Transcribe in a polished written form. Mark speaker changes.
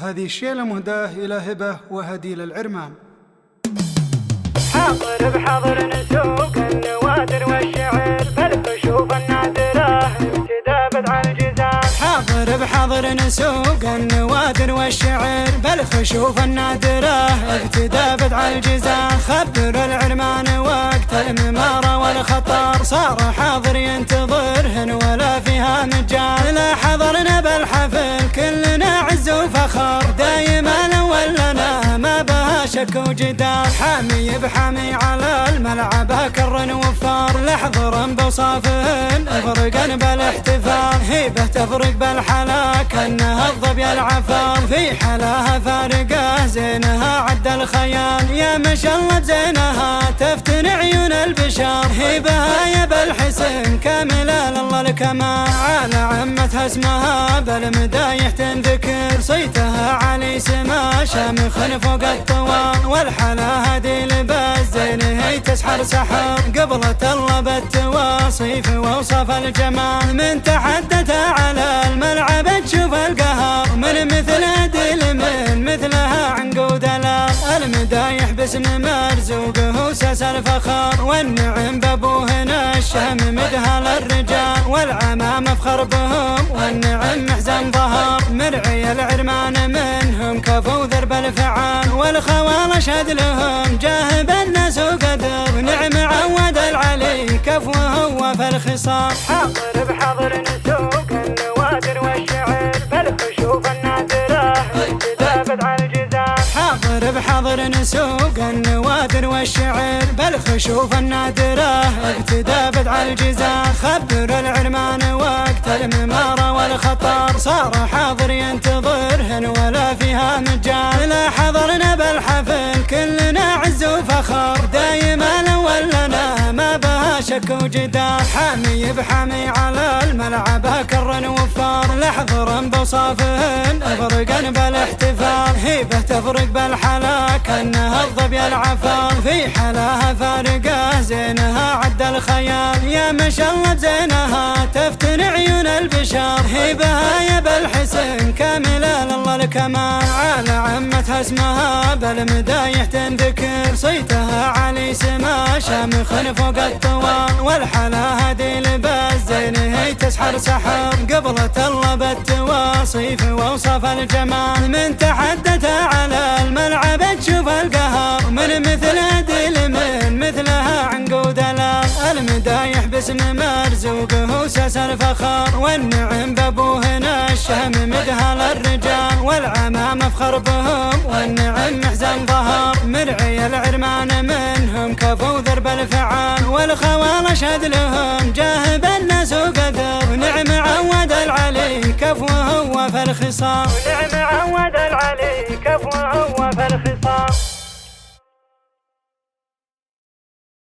Speaker 1: هذه الشيلة مهداة إلى هبة وهدي للعرمان.
Speaker 2: حاضر بحضر نسوق النوادر والشعر بالكشوف النادرة ابتدى بدع الجزام.
Speaker 3: حاضر بحضر نسوق النوادر والشعر بالخشوف النادرة ابتدى بدع الجزام. خبر العرمان وقت الممارة والخطر صار حاضر ينتظرهن ولا فيها مجال. لا حضرنا بالحفل كلنا عز وفخر دايما ولنا ما بها شك وجدال. حامي بحامي على الملعب كر وفار لحظر بوصافهن افرقا بالاحتفال. هيبة تفرق بالحلا كانها الظبي العفار في حلاها فارقة زينها عد الخيال. يا ما شاء الله بزينها تفتن عيون البشر. هيبها يا بالحسن كاملة لله الكمال. على عمتها اسمها بالمدايح تنذكر صيتها علي سما شامخ فوق الطوال. والحلا هدي لباس زين هي تسحر سحر قبلة الله بالتواصيف ووصف الجمال. من تحدثها على الملعب تشوف القهر من مثل هدي من مثلها عنقود الال. المدايح باسم مرزوقه ساس الفخر والنعم بابوهن الشهم مدها للرجال. والعمام افخر بهم والنعم محزن ظهر مرعي العرمان منهم كفو ذرب الفعال. والخوال اشهد لهم جاهب الناس وقدر نعم عود العلي كفوه وفي الخصام.
Speaker 2: حاضر بحضر نسوق النوادر والشعر بالكشوف النادرة ابتدى بدع الجزام.
Speaker 3: حاضر بحضر نسوق النوادر والشعر بالخشوف النادرة ابتدى بدع الجزام. خبر العرمان وقت الممارة والخطر صار حاضر ينتظرهن ولا فيها مجال. لا حضرنا بالحفل كلنا عز وفخر دايما ولنا ما بها شك وجدال. حامي بحامي على الملعب كر وفار لحظر بوصافهن افرقا بالاحتفال. هيبة تفرق بالحلا كانها الظبي العفار في حلاها فارقة زينها عد الخيال. يا ما شاء الله بزينها تفتن عيون البشر. هيبها يا بالحسن كاملة لله الكمال. على عمتها اسمها بالمدايح تنذكر صيتها علي سما شامخ فوق الطوال. والحلا هدي لباس زين هي تسحر سحر قبلة الله بالتواصيف ووصف الجمال. من تحدثها على الملعب تشوف القهر من مثل هدي من مثلها عنقود الال. المدايح باسم مرزوقه ساس الفخر والنعم بابوهن الشهم مدها للرجال. والعمام افخر بهم والنعم محزن ظهر مرعي العرمان منهم كفو ذرب الفعال. والخوال اشهد لهم جاهب الناس وقدر نعم عود العلي كفوه وفي الخصام.
Speaker 2: ونعم عود العلي